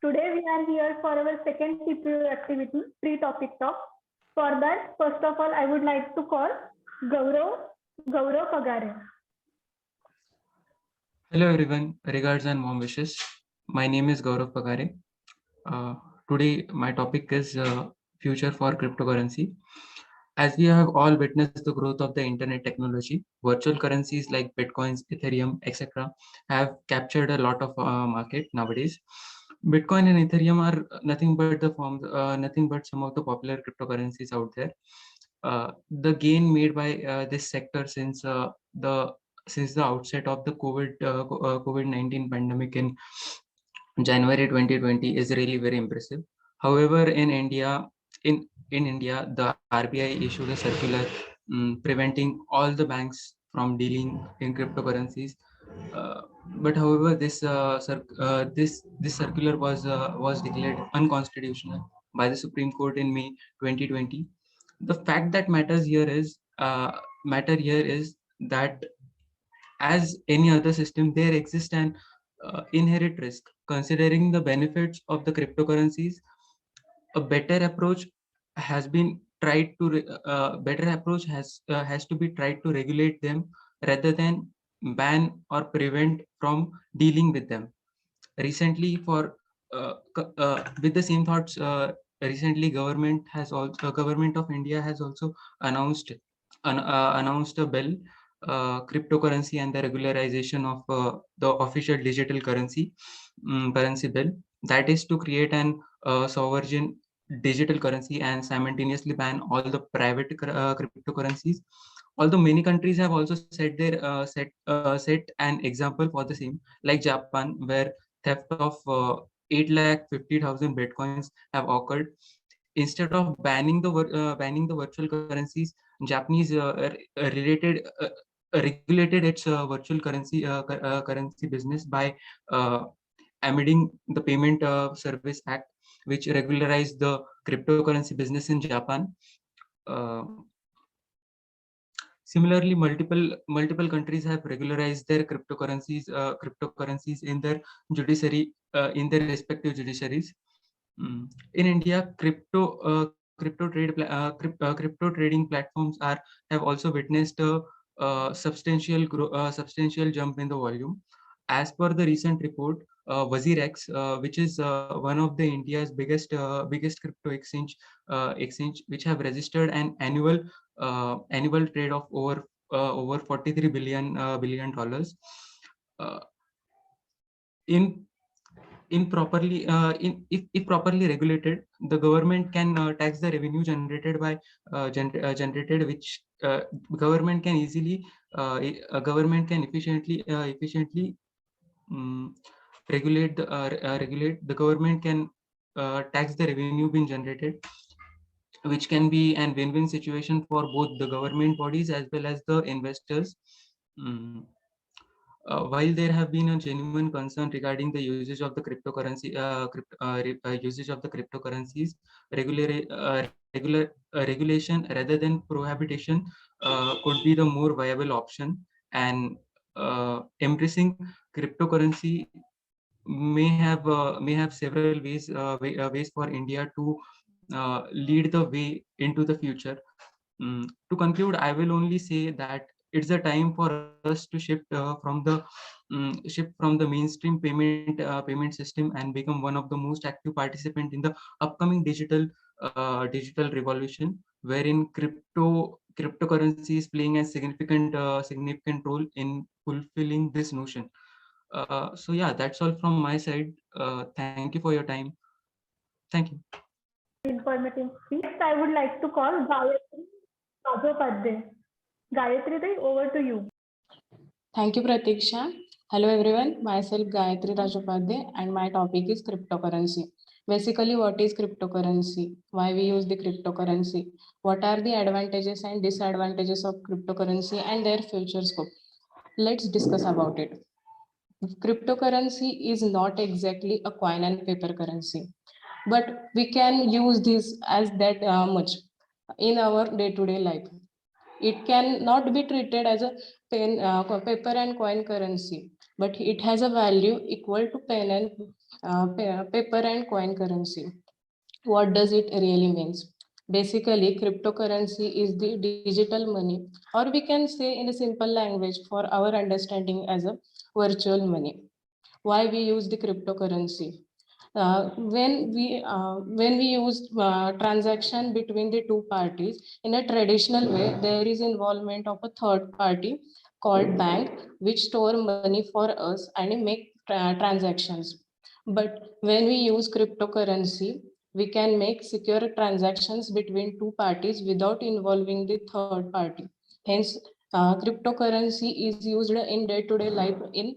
Today we are here for our second CPU activity, pre-topic talk. For that, first of all, I would like to call Gaurav Pagare. Hello everyone, regards and warm wishes. My name is Gaurav Pagare. Uh, Today my topic is future for cryptocurrency. As we have all witnessed the growth of the internet technology, virtual currencies like Bitcoins, Ethereum, etc. have captured a lot of market nowadays. Bitcoin and Ethereum are nothing but some of the popular cryptocurrencies out there. The gain made by this sector since the outset of the COVID-19 pandemic in January 2020 is really very impressive. However, in India, the RBI issued a circular preventing all the banks from dealing in cryptocurrencies. Uh, but however, this circular was declared unconstitutional by the Supreme Court in May 2020. The fact that matter here is that as any other system, there exists an inherent risk. Considering the benefits of the cryptocurrencies, a better approach has to be tried to regulate them rather than ban or prevent from dealing with them. Recently, with the same thoughts, recently government of India has also announced announced a bill, cryptocurrency and the regularization of the official digital currency bill, that is to create an sovereign digital currency and simultaneously ban all the private cryptocurrencies. Although many countries have also set an example for the same, like Japan, where theft of 850,000 bitcoins have occurred. Instead of banning the virtual currencies, Japanese regulated its currency business by uh, amending the Payment Service Act, which regularized the cryptocurrency business in Japan. Uh, Similarly, multiple countries have regularized their cryptocurrencies in their respective judiciaries. In India, crypto trading platforms have also witnessed a substantial jump in the volume. As per the recent report, WazirX, which is one of the India's biggest crypto exchange, which have registered an annual trade of over 43 billion dollars. Uh, in if properly regulated, the government can tax the revenue generated, which government can easily government can efficiently um, regulate. The government can tax the revenue being generated, which can be an win-win situation for both the government bodies as well as the investors. Mm. While there have been a genuine concern regarding the usage of the usage of the cryptocurrencies, regulation rather than prohibition could be the more viable option. And embracing cryptocurrency may have several ways for India to lead the way into the future. To conclude, I will only say that it's a time for us to shift from the mainstream payment system and become one of the most active participant in the upcoming digital revolution, wherein cryptocurrency is playing a significant role in fulfilling this notion. So yeah, that's all from my side. Thank you for your time. Thank you. Informative speech. Next, I would like to call Gayatri Rajopadhyay. Gayatri, over to you. Thank you, Pratiksha. Hello, everyone. Myself, Gayatri Rajopadhyay, and my topic is cryptocurrency. Basically, what is cryptocurrency? Why we use the cryptocurrency? What are the advantages and disadvantages of cryptocurrency and their future scope? Let's discuss about it. Cryptocurrency is not exactly a coin and paper currency, but we can use this as that much in our day-to-day life. It cannot be treated as a paper and coin currency, but it has a value equal to pen and paper and coin currency. What does it really means? Basically, cryptocurrency is the digital money, or we can say in a simple language for our understanding as a virtual money. Why we use the cryptocurrency? When we use transaction between the two parties in a traditional way, there is involvement of a third party called bank, which store money for us and make transactions. But when we use cryptocurrency, we can make secure transactions between two parties without involving the third party. Hence, cryptocurrency is used in day-to-day life in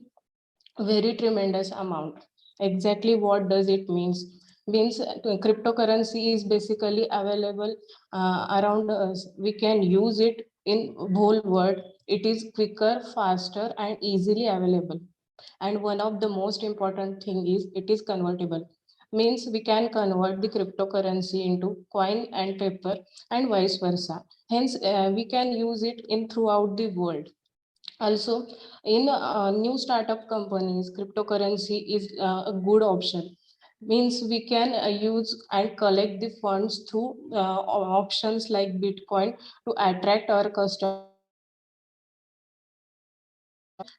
very tremendous amount. Exactly what does it means cryptocurrency is basically available around us. We can use it in whole world. It is quicker, faster and easily available. And one of the most important thing is it is convertible, means we can convert the cryptocurrency into coin and paper and vice versa. Hence we can use it in throughout the world. Also, in new startup companies, cryptocurrency is a good option. Means we can use and collect the funds through options like Bitcoin to attract our customers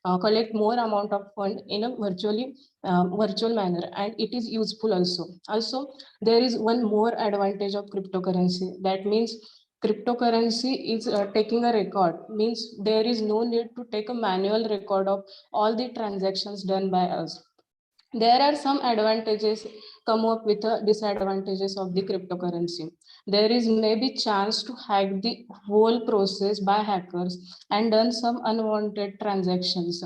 and collect more amount of fund in a virtual manner, and it is useful also. Also, there is one more advantage of cryptocurrency. That means cryptocurrency is taking a record, means there is no need to take a manual record of all the transactions done by us. There are some advantages come up with the disadvantages of the cryptocurrency. There is maybe chance to hack the whole process by hackers and done some unwanted transactions.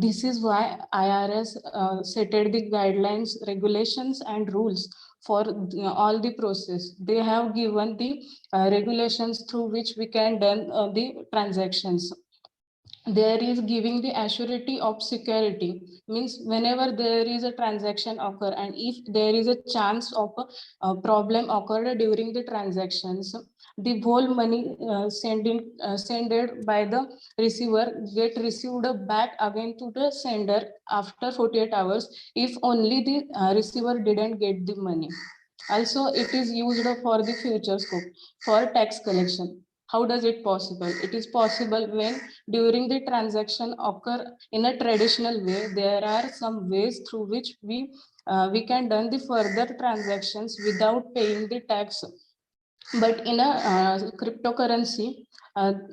This is why irs setted the guidelines, regulations and rules for all the process. They have given the regulations through which we can done the transactions. There is giving the assurity of security, means whenever there is a transaction occur and if there is a chance of a problem occurred during the transactions, the whole money sended by the receiver get received back again to the sender after 48 hours, if only the receiver didn't get the money. Also, it is used for the future scope for tax collection. How does it possible? It is possible when during the transaction occur in a traditional way, there are some ways through which we can done the further transactions without paying the tax. But in a cryptocurrency,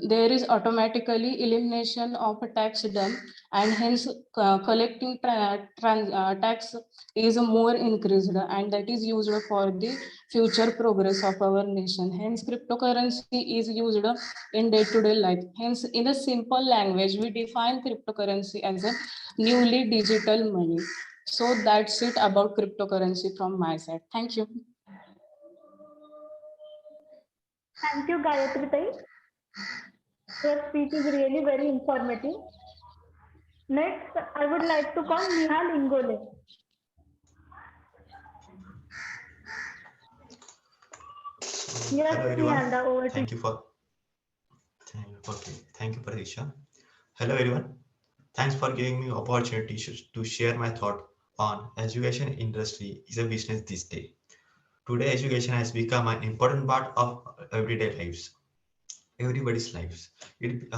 there is automatically elimination of a tax done, and hence collecting tax is more increased, and that is used for the future progress of our nation. Hence cryptocurrency is used in day-to-day life. Hence, in a simple language, we define cryptocurrency as a newly digital money. So that's it about cryptocurrency from my side. Thank you. Thank you, Gayatri Tai. Your speech is really very informative. Next, I would like to call Nihal Ingole. Yes, Hello everyone. Nihal, over to you. Thank you for Thank you, Pradeksha. Hello everyone. Thanks for giving me opportunity to share my thought on education industry is a business this day. Today, education has become an important part of everyday lives, everybody's lives. It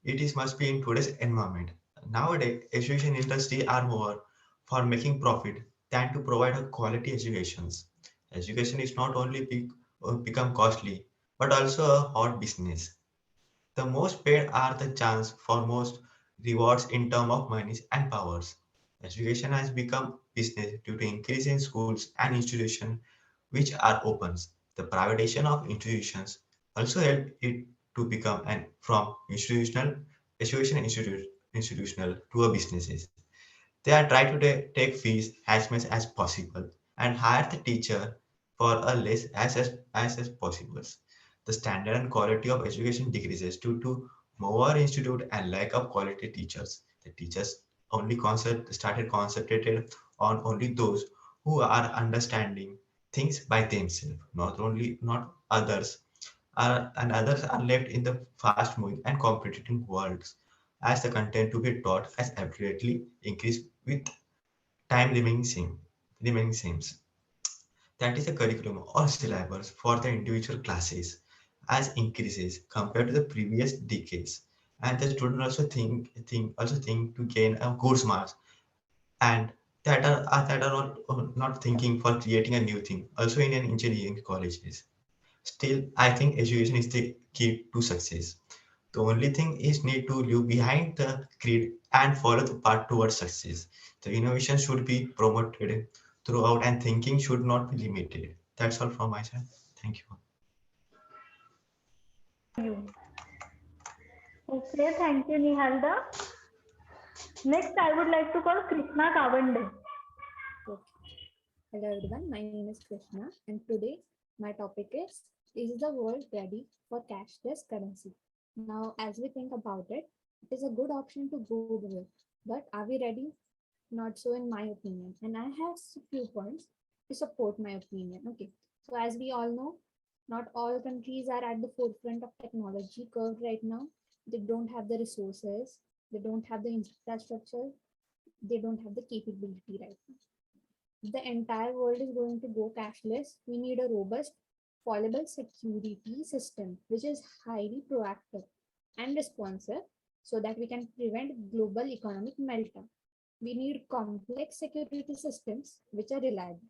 is must be in today's environment. Nowadays, education industry are more for making profit than to provide a quality educations. Education is not only become costly, but also a hot business. The most paid are the chance for most rewards in terms of monies and powers. Education has become business due to increase in schools and institutions which are opens. The privatization of institutions also help it to become and from institutional to a businesses. They are trying to take fees as much as possible and hire the teacher for a less as possible. The standard and quality of education decreases due to more institute and lack of quality teachers. The teachers only started concentrated on only those who are understanding things by themselves, not others and others are left in the fast moving and competitive worlds as the content to be taught has absolutely increased with time remaining same. That is the curriculum or syllabus for the individual classes as increases compared to the previous decades. And the student also think to gain a good marks, and that are not thinking for creating a new thing. Also in an engineering colleges. Still, I think education is the key to success. The only thing is need to leave behind the greed and follow the path towards success. The innovation should be promoted throughout and thinking should not be limited. That's all from my side. Thank you. You. Okay, thank you, Nihalda. Next, I would like to call Krishna Kavande. Okay. Hello everyone, my name is Krishna and today my topic is the world ready for cashless currency? Now, as we think about it, it is a good option to go with, but are we ready? Not so in my opinion. And I have a few points to support my opinion. Okay, so as we all know, not all countries are at the forefront of technology curve right now. They don't have the resources, they don't have the infrastructure, they don't have the capability right now. The entire world is going to go cashless, we need a robust, fallible security system which is highly proactive and responsive so that we can prevent global economic meltdown. We need complex security systems which are reliable.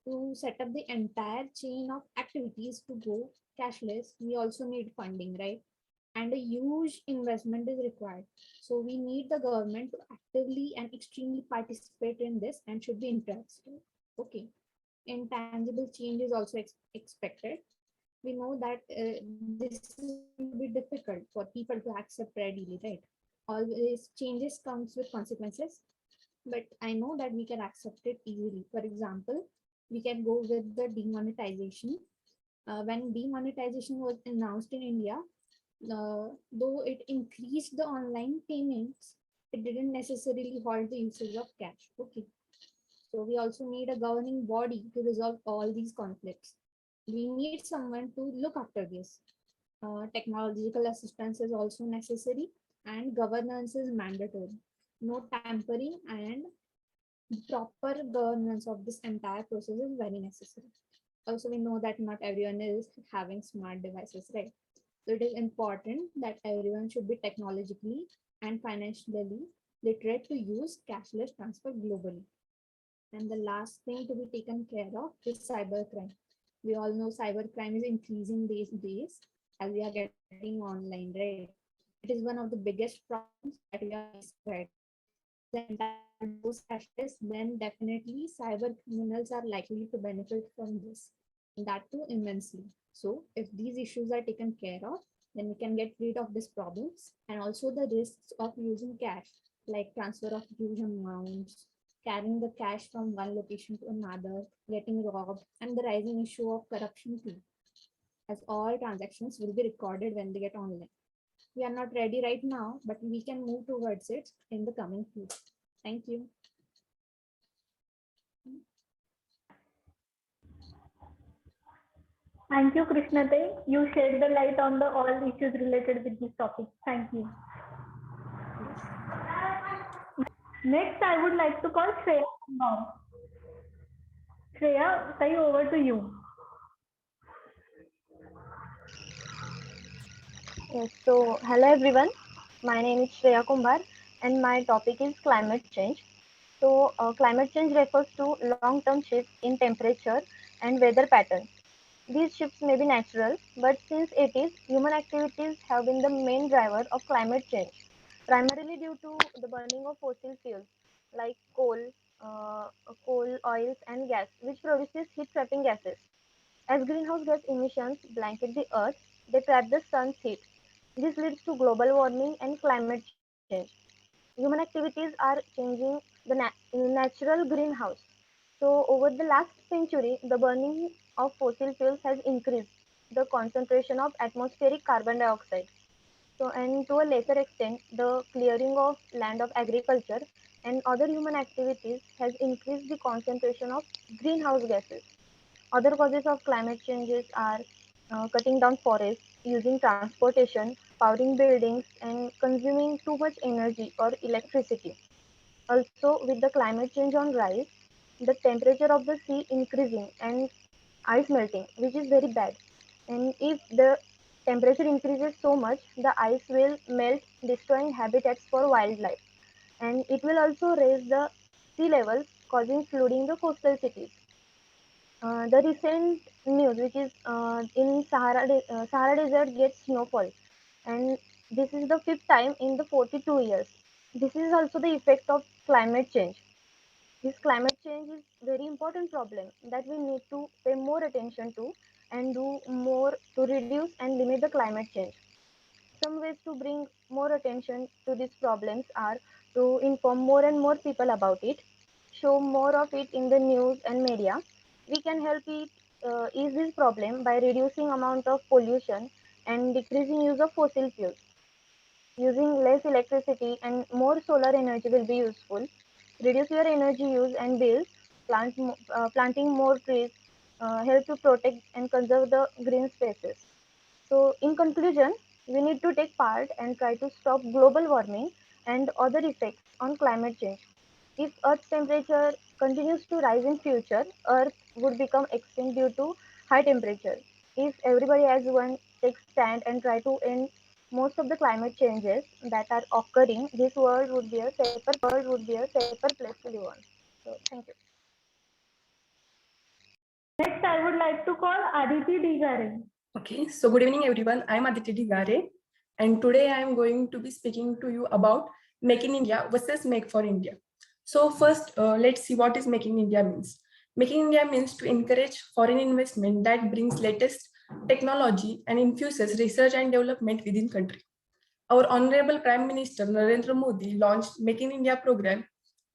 To set up the entire chain of activities to go cashless, we also need funding, right? And a huge investment is required. So we need the government to actively and extremely participate in this and should be interested. Okay. Intangible change is also expected. We know that this will be difficult for people to accept readily, right? Always changes comes with consequences, but I know that we can accept it easily. For example, we can go with the demonetization. When demonetization was announced in India, though it increased the online payments, it didn't necessarily halt the usage of cash. Okay. So we also need a governing body to resolve all these conflicts. We need someone to look after this. Technological assistance is also necessary and governance is mandatory. No tampering and proper governance of this entire process is very necessary. Also, we know that not everyone is having smart devices, right? So it is important that everyone should be technologically and financially literate to use cashless transfer globally. And the last thing to be taken care of is cybercrime. We all know cybercrime is increasing these days as we are getting online, right? It is one of the biggest problems that we are facing right. The entire goes cashless, then definitely cyber criminals are likely to benefit from this, and that too immensely. So if these issues are taken care of, then we can get rid of these problems and also the risks of using cash, like transfer of huge amounts, carrying the cash from one location to another, getting robbed, and the rising issue of corruption too, as all transactions will be recorded when they get online. We are not ready right now, but we can move towards it in the coming future. Thank you. Thank you, Krishnate. You shed the light on the all issues related with this topic. Thank you. Next, I would like to call Shreya now. Shreya, say over to you. Yes, so hello everyone. My name is Shreya Kumbar and my topic is climate change. So climate change refers to long-term shifts in temperature and weather patterns. These shifts may be natural, but since it is, human activities have been the main driver of climate change, primarily due to the burning of fossil fuels like coal, oils and gas, which produces heat-trapping gases. As greenhouse gas emissions blanket the earth, they trap the sun's heat. This leads to global warming and climate change. Human activities are changing the natural greenhouse. So, over the last century, the burning of fossil fuels has increased the concentration of atmospheric carbon dioxide. So, and to a lesser extent, the clearing of land of agriculture and other human activities has increased the concentration of greenhouse gases. Other causes of climate changes are cutting down forests, using transportation, powering buildings, and consuming too much energy or electricity. Also, with the climate change on rise, the temperature of the sea increasing and ice melting, which is very bad. And if the temperature increases so much, the ice will melt, destroying habitats for wildlife. And it will also raise the sea levels, causing flooding the coastal cities. The recent news, which is in Sahara Desert gets snowfall, and this is the fifth time in the 42 years. This is also the effect of climate change. This climate change is very important problem that we need to pay more attention to and do more to reduce and limit the climate change. Some ways to bring more attention to these problems are to inform more and more people about it, show more of it in the news and media. We can help it ease this problem by reducing amount of pollution and decreasing use of fossil fuels. Using less electricity and more solar energy will be useful. Reduce your energy use and bills. Planting more trees help to protect and conserve the green spaces. So, in conclusion, we need to take part and try to stop global warming and other effects on climate change. If Earth's temperature continues to rise in future, Earth would become extinct due to high temperature. If everybody as one takes stand and try to end most of the climate changes that are occurring, this world would be a safer place to live on. So, thank you. Next, I would like to call Aditi Digare. Okay, so good evening everyone. I'm Aditi Digare and today I am going to be speaking to you about Make in India versus Make for India. So first, let's see what is Make in India means. Make in India means to encourage foreign investment that brings latest technology and infuses research and development within country. Our Honorable Prime Minister Narendra Modi launched Make in India program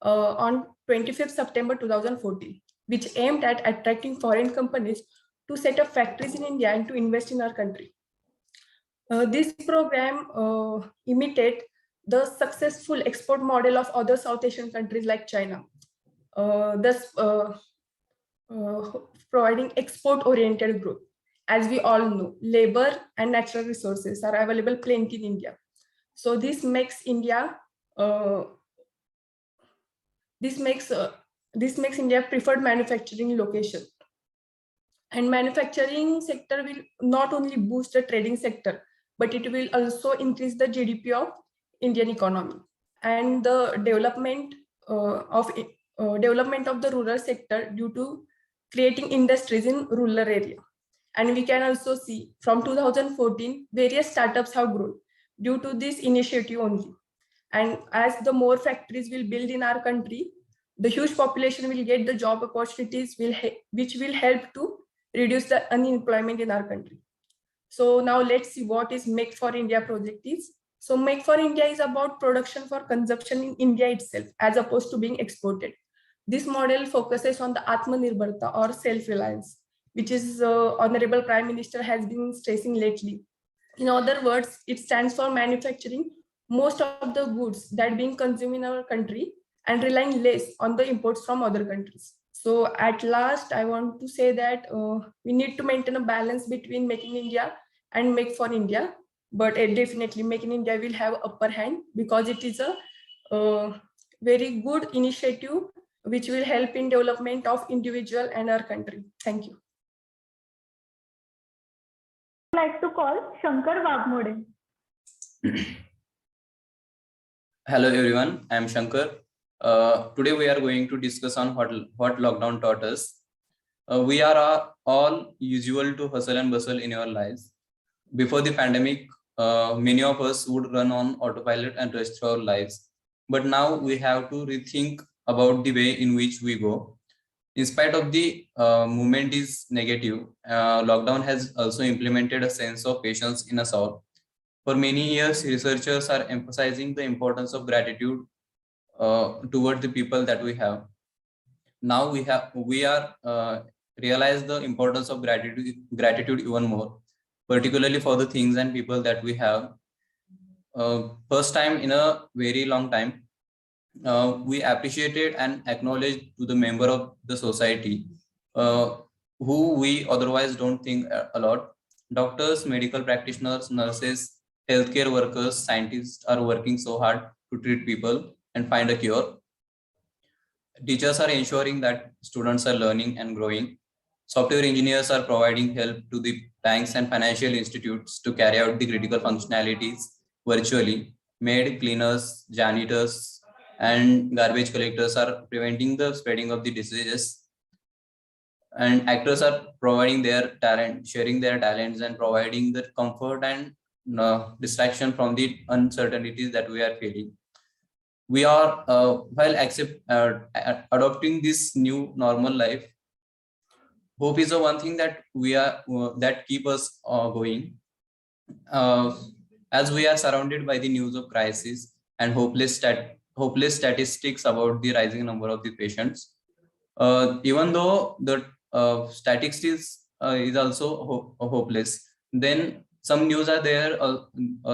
on 25th September 2014, which aimed at attracting foreign companies to set up factories in India and to invest in our country. This program imitated the successful export model of other South Asian countries like China, thus providing export-oriented growth. As we all know, labor and natural resources are available plenty in India. So this makes India India preferred manufacturing location. And manufacturing sector will not only boost the trading sector, but it will also increase the GDP of Indian economy. And the development of the rural sector due to creating industries in rural area. And we can also see from 2014, various startups have grown due to this initiative only. And as the more factories will build in our country, the huge population will get the job opportunities which will help to reduce the unemployment in our country. So now let's see what is Make for India project is. So Make for India is about production for consumption in India itself as opposed to being exported. This model focuses on the Atmanirbharta or self-reliance, which is Honorable Prime Minister has been stressing lately. In other words, it stands for manufacturing most of the goods that being consumed in our country and relying less on the imports from other countries. So at last, I want to say that we need to maintain a balance between Make in India and Make for India, but definitely Make in India will have upper hand because it is a very good initiative which will help in development of individual and our country. Thank you. I would like to call Shankar Wagmode. Hello everyone, I am Shankar. Today we are going to discuss on what lockdown taught us. We are all usual to hustle and bustle in our lives. Before the pandemic, many of us would run on autopilot and rest our lives. But now we have to rethink about the way in which we go. In spite of the movement is negative, lockdown has also implemented a sense of patience in us all. For many years, researchers are emphasizing the importance of gratitude toward the people that we have. Now we are realize the importance of gratitude even more, particularly for the things and people that we have. First time in a very long time, we appreciated and acknowledged to the member of the society who we otherwise don't think a lot. Doctors, medical practitioners, nurses, healthcare workers, scientists are working so hard to treat people and find a cure. Teachers are ensuring that students are learning and growing. Software engineers are providing help to the banks and financial institutes to carry out the critical functionalities virtually. Maid cleaners, janitors, and garbage collectors are preventing the spreading of the diseases. And actors are providing their talent, sharing their talents, and providing the comfort and distraction from the uncertainties that we are feeling. We are while adopting this new normal life, hope is the one thing that we are that keep us going. Uh, as we are surrounded by the news of crisis and hopeless statistics about the rising number of the patients, even though the statistics is also hopeless, then some news are there,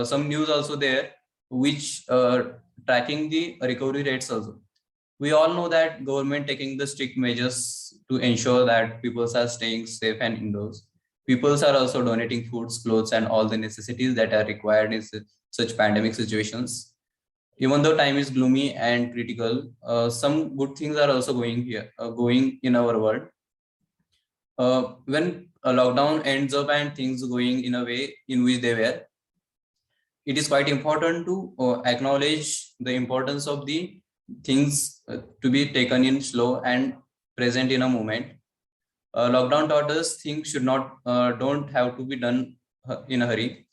some news also there which tracking the recovery rates also. We all know that government taking the strict measures to ensure that people are staying safe and indoors. People are also donating foods, clothes, and all the necessities that are required in such pandemic situations. Even though time is gloomy and critical, some good things are also going in our world. When a lockdown ends up and things going in a way in which they were, it is quite important to acknowledge the importance of the things to be taken in slow and present in a moment. Lockdown taught us things don't have to be done in a hurry.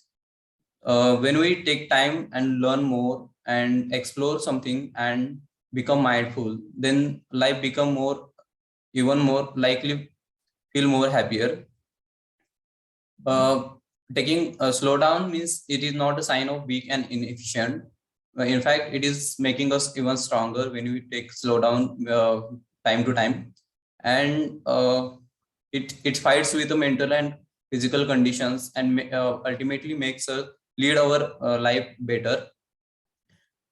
When we take time and learn more and explore something and become mindful, then life become even more likely, feel more happier. Taking a slowdown means it is not a sign of weak and inefficient. In fact, it is making us even stronger when we take slowdown time to time, and it fights with the mental and physical conditions and ultimately makes us lead our life better.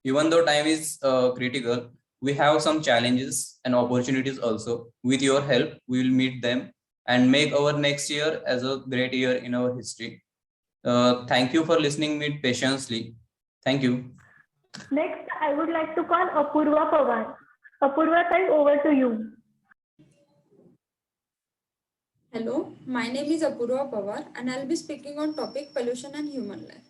Even though time is critical, we have some challenges and opportunities also. With your help, we will meet them and make our next year as a great year in our history. Thank you for listening me patiently. Thank you. Next, I would like to call Apurva Pawar. Apurva, over to you. Hello, my name is Apurva Pawar and I'll be speaking on topic pollution and human life.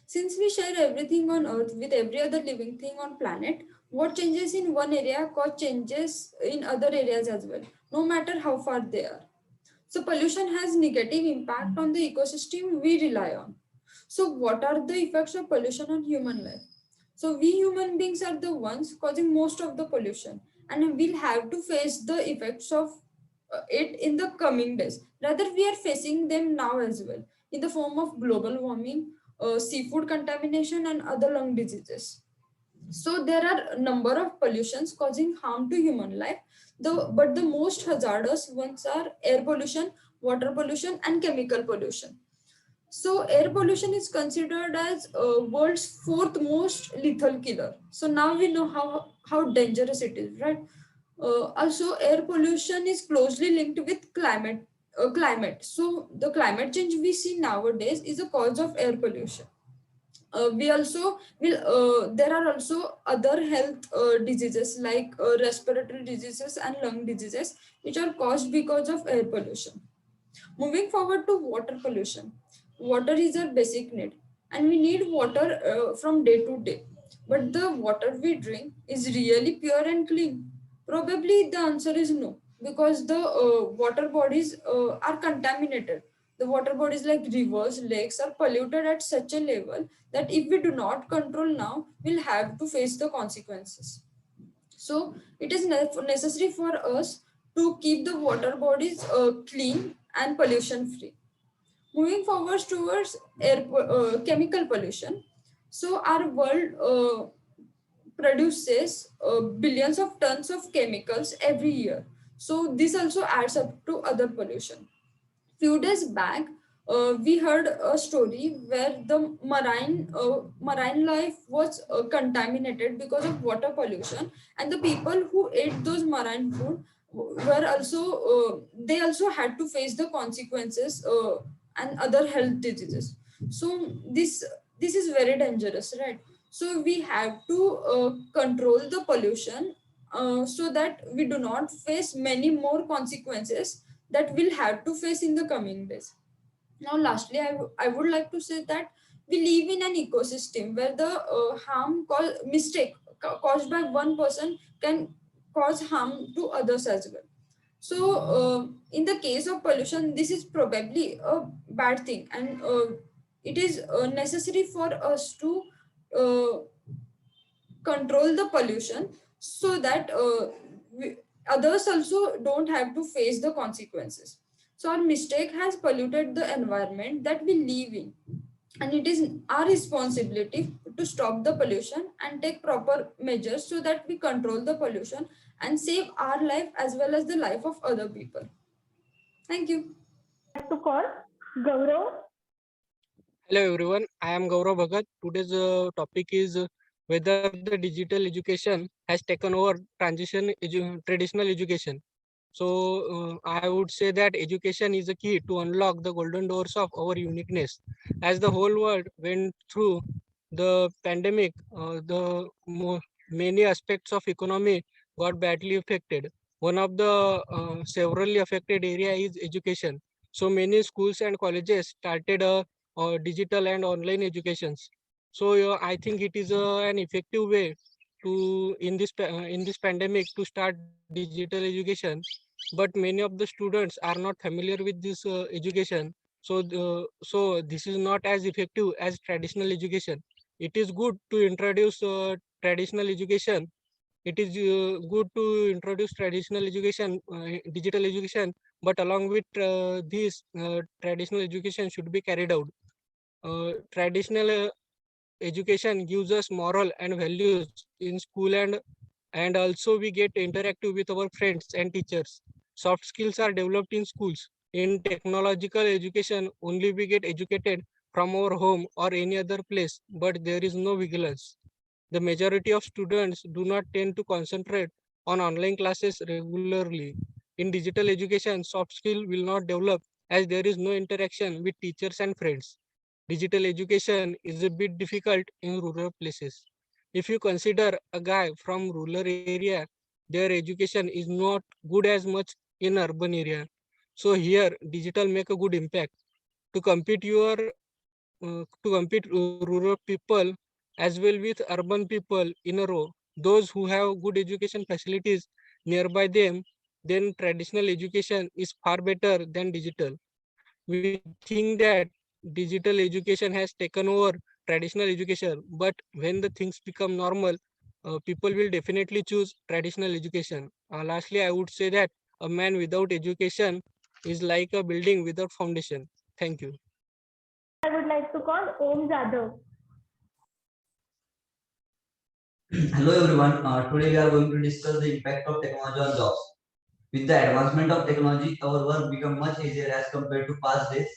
Since we share everything on earth with every other living thing on planet, what changes in one area cause changes in other areas as well, no matter how far they are. So pollution has negative impact on the ecosystem we rely on. So what are the effects of pollution on human life? So we human beings are the ones causing most of the pollution and we'll have to face the effects of it in the coming days. Rather, we are facing them now as well in the form of global warming, seafood contamination and other lung diseases. So there are a number of pollutions causing harm to human life, but the most hazardous ones are air pollution, water pollution and chemical pollution. So air pollution is considered as world's fourth most lethal killer. So now we know how dangerous it is, right? Also, air pollution is closely linked with climate. So the climate change we see nowadays is a cause of air pollution. We also will there are also other health diseases like respiratory diseases and lung diseases which are caused because of air pollution. Moving forward to water pollution. Water is our basic need and we need water from day to day. But the water we drink is really pure and clean? Probably the answer is no, because the water bodies are contaminated. The water bodies like rivers, lakes are polluted at such a level that if we do not control now, we'll have to face the consequences. So it is necessary for us to keep the water bodies clean and pollution free. Moving forward towards chemical pollution. So our world produces billions of tons of chemicals every year. So this also adds up to other pollution. Few days back, we heard a story where the marine life was contaminated because of water pollution, and the people who ate those marine food were also they also had to face the consequences and other health diseases. So this is very dangerous, right? So we have to control the pollution so that we do not face many more consequences that we'll have to face in the coming days. Now, lastly, I would like to say that we live in an ecosystem where the mistake caused by one person can cause harm to others as well. So, in the case of pollution, this is probably a bad thing, and it is necessary for us to uh, control the pollution so that others also don't have to face the consequences. So our mistake has polluted the environment that we live in, and it is our responsibility to stop the pollution and take proper measures so that we control the pollution and save our life as well as the life of other people. Thank you. To call Gaurav. Hello everyone, I am Gaurav Bhagat. Today's topic is whether the digital education has taken over traditional education. So I would say that education is a key to unlock the golden doors of our uniqueness. As the whole world went through the pandemic, many aspects of economy got badly affected. One of the severely affected area is education. So many schools and colleges started digital and online educations. So I think it is an effective way to in this pandemic to start digital education. But many of the students are not familiar with this education. So this is not as effective as traditional education. It is good to introduce traditional education. It is good to introduce traditional education, digital education, but along with this, traditional education should be carried out. Traditional education gives us moral and values in school, and also we get interactive with our friends and teachers. Soft skills are developed in schools. In technological education, only we get educated from our home or any other place, but there is no vigilance. The majority of students do not tend to concentrate on online classes regularly. In digital education, soft skill will not develop as there is no interaction with teachers and friends. Digital education is a bit difficult in rural places. If you consider a guy from rural area, their education is not good as much in urban area. So here, digital make a good impact. To compete rural people as well with urban people in a row. Those who have good education facilities nearby them, then traditional education is far better than digital. We think that digital education has taken over traditional education, but when the things become normal, people will definitely choose traditional education. Lastly, I would say that a man without education is like a building without foundation. Thank you. I would like to call Om Jadhav. Hello everyone. Today we are going to discuss the impact of technology on jobs. With the advancement of technology, our work become much easier as compared to past days.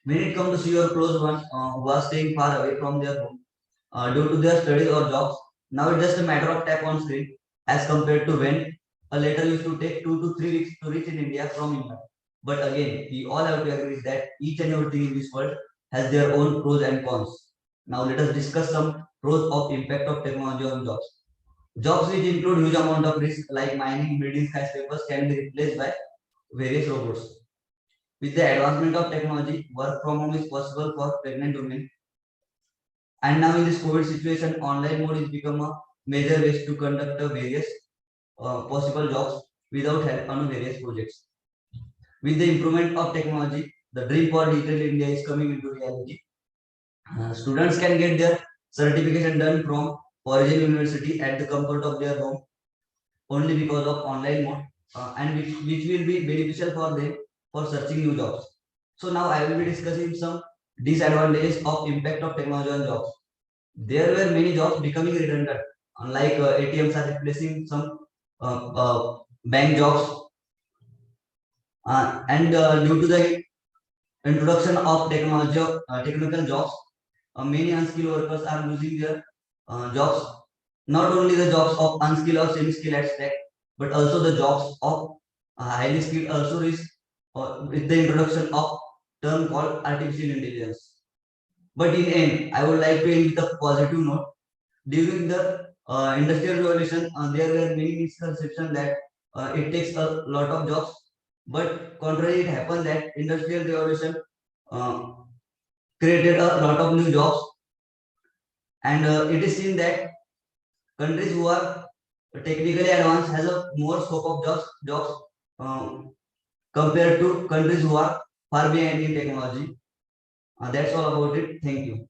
When it comes to see your close ones who are staying far away from their home due to their studies or jobs, now it's just a matter of tap on screen as compared to when a letter used to take 2 to 3 weeks to reach in India from England. But again, we all have to agree that each and everything in this world has their own pros and cons. Now let us discuss some pros of impact of technology on jobs. Jobs which include huge amount of risk like mining, building skyscrapers can be replaced by various robots. With the advancement of technology, work from home is possible for pregnant women. And now in this COVID situation, online mode is become a major way to conduct various possible jobs without help on various projects. With the improvement of technology, the dream for digital India is coming into reality. Students can get their certification done from origin university at the comfort of their home only because of online mode and which will be beneficial for them for searching new jobs. So now I will be discussing some disadvantages of impact of technology on jobs. There were many jobs becoming redundant, unlike ATMs are replacing some bank jobs and due to the introduction of technical jobs, many unskilled workers are losing their jobs. Not only the jobs of unskilled or semi-skilled aspect, but also the jobs of highly skilled also risk with the introduction of term called artificial intelligence. But in end, I would like to end with a positive note. During the industrial revolution, there were many misconceptions that it takes a lot of jobs, but contrary, it happened that industrial revolution created a lot of new jobs, and it is seen that countries who are technically advanced has a more scope of jobs compared to countries who are far behind in technology. That's all about it. Thank you.